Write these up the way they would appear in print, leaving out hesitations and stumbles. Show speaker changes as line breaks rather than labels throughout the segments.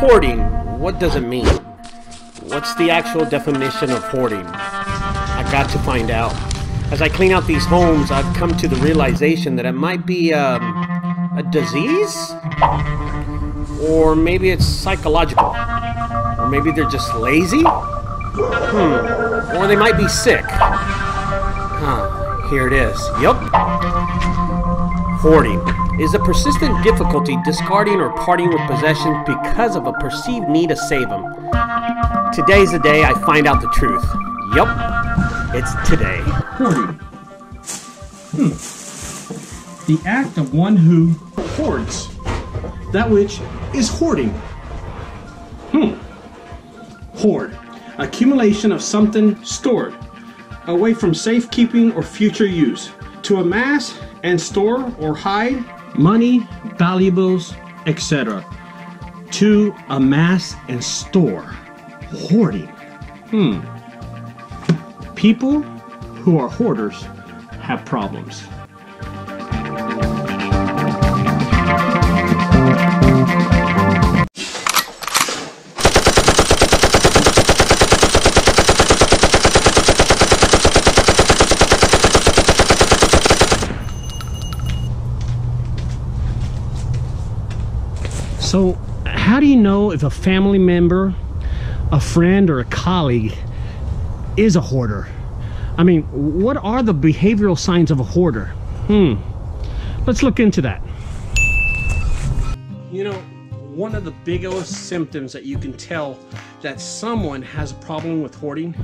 Hoarding, what does it mean? What's the actual definition of hoarding? I got to find out. As I clean out these homes, I've come to the realization that it might be a disease? Or maybe it's psychological. Or maybe they're just lazy? Or they might be sick. Here it is. Yup. Hoarding is a persistent difficulty discarding or parting with possessions because of a perceived need to save them. Today's the day I find out the truth. Yup, it's today.
Hoarding. The act of one who hoards that which is hoarding. Hoard. Accumulation of something stored away from safekeeping or future use. To amass and store or hide money, valuables, etc. To amass and store. Hoarding. People who are hoarders have problems. So, how do you know if a family member, a friend, or a colleague is a hoarder? I mean, what are the behavioral signs of a hoarder? Let's look into that. You know, one of the biggest symptoms that you can tell that someone has a problem with hoarding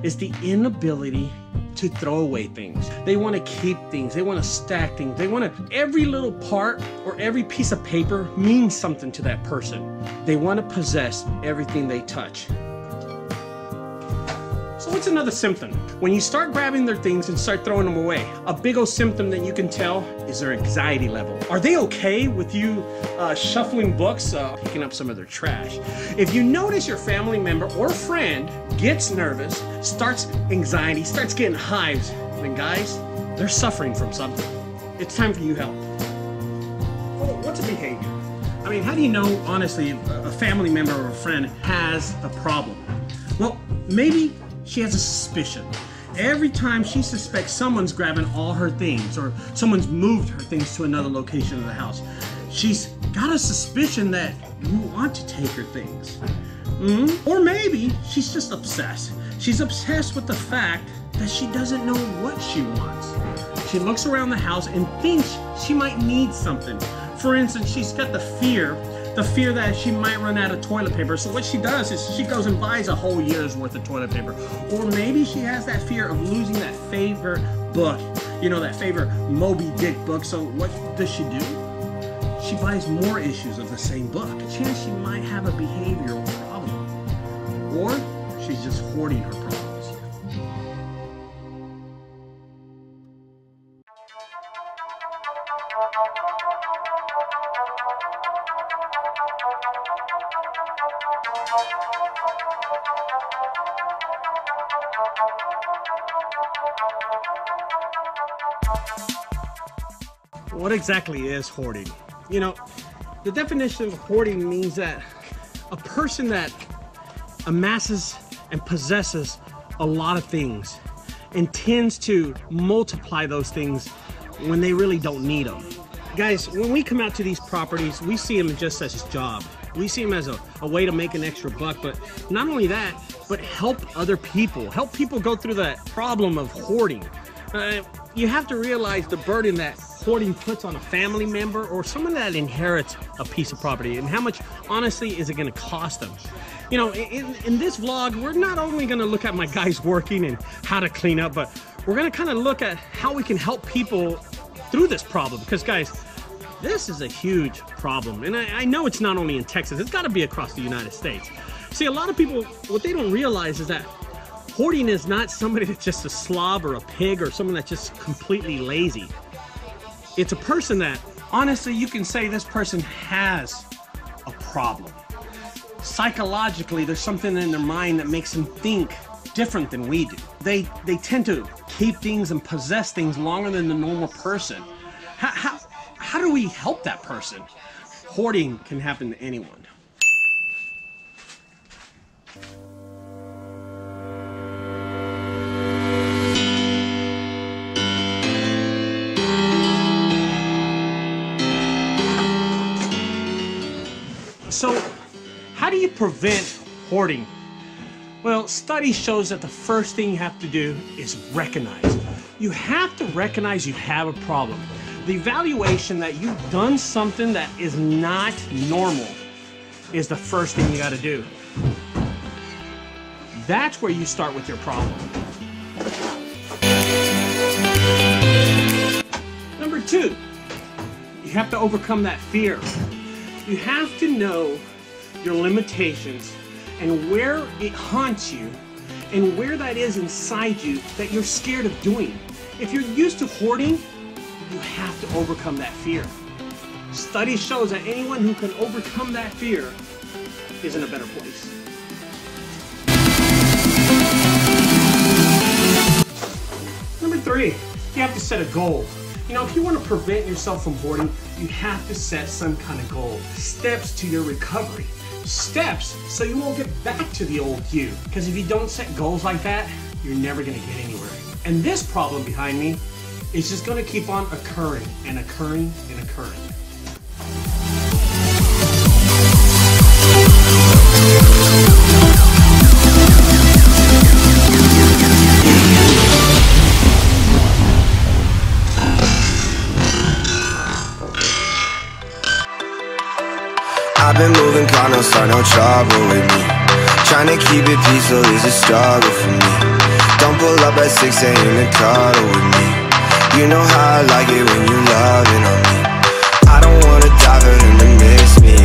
is the inability to throw away things. They want to keep things, they want to stack things, they want to, every little part or every piece of paper means something to that person. They want to possess everything they touch. So what's another symptom? When you start grabbing their things and start throwing them away, a big old symptom that you can tell is their anxiety level. Are they okay with you shuffling books, picking up some of their trash? If you notice your family member or friend gets nervous, starts anxiety, starts getting hives, then guys, they're suffering from something. It's time for you help. Oh, what's a behavior? I mean, how do you know, honestly, if a family member or a friend has a problem? Well, maybe she has a suspicion. Every time she suspects someone's grabbing all her things or someone's moved her things to another location of the house, she's got a suspicion that you want to take her things. Or maybe she's just obsessed. She's obsessed with the fact that she doesn't know what she wants. She looks around the house and thinks she might need something. For instance, she's got the fear that she might run out of toilet paper. So what she does is she goes and buys a whole year's worth of toilet paper. Or maybe she has that fear of losing that favorite book, you know, that favorite Moby Dick book. So what does she do? She buys more issues of the same book. A chance she might have a behavioral problem. Or she's just hoarding her problems. What exactly is hoarding? You know, the definition of hoarding means that a person that amasses and possesses a lot of things and tends to multiply those things when they really don't need them. Guys, when we come out to these properties, we see them just as a job. We see them as a way to make an extra buck, but not only that, but help other people. Help people go through that problem of hoarding. You have to realize the burden that hoarding puts on a family member or someone that inherits a piece of property, and how much, honestly, is it going to cost them. You know, in this vlog, we're not only going to look at my guys working and how to clean up, but we're going to kind of look at how we can help people through this problem. Because guys, this is a huge problem, and I know it's not only in Texas, it's got to be across the United States. See, a lot of people, what they don't realize is that hoarding is not somebody that's just a slob or a pig or someone that's just completely lazy. It's a person that, honestly, you can say this person has a problem. Psychologically, there's something in their mind that makes them think different than we do. They tend to keep things and possess things longer than the normal person. How do we help that person? Hoarding can happen to anyone. So, how do you prevent hoarding? Well, study shows that the first thing you have to do is recognize. You have to recognize you have a problem. The evaluation that you've done something that is not normal is the first thing you got to do. That's where you start with your problem. Number 2, you have to overcome that fear. You have to know your limitations and where it haunts you and where that is inside you that you're scared of doing. If you're used to hoarding, you have to overcome that fear. Study shows that anyone who can overcome that fear is in a better place. Number 3, you have to set a goal. You know, if you want to prevent yourself from hoarding, you have to set some kind of goal. Steps to your recovery. Steps so you won't get back to the old you. Because if you don't set goals like that, you're never going to get anywhere. And this problem behind me is just going to keep on occurring and occurring and occurring.
I've been moving calm, don't start no trouble with me. Trying to keep it peaceful is a struggle for me. Don't pull up at 6 a.m. to cuddle with me. You know how I like it when you loving on me. I don't wanna die for them to miss me.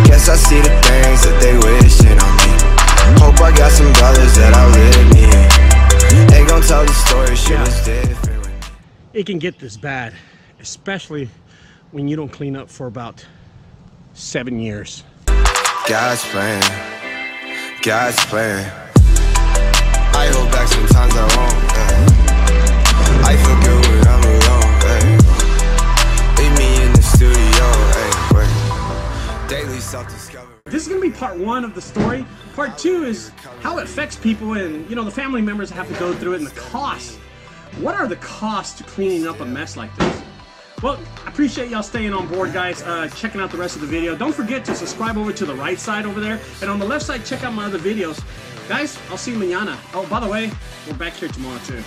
Guess I see the things that they wishing on me. Hope I got some brothers that outlive me. They gon' tell the story, shit was different.
It can get this bad, especially when you don't clean up for about 7 years.
God's plan, God's plan. I hold back sometimes I won't. I feel good when I'm alone. Leave me in the studio. Daily self-discovery.
This is gonna be part 1 of the story. Part 2 is how it affects people and, you know, the family members that have to go through it and the costs. What are the costs to cleaning up a mess like this? Well, I appreciate y'all staying on board, guys, checking out the rest of the video. Don't forget to subscribe over to the right side over there. And on the left side, check out my other videos. Guys, I'll see you mañana. Oh, by the way, we're back here tomorrow, too.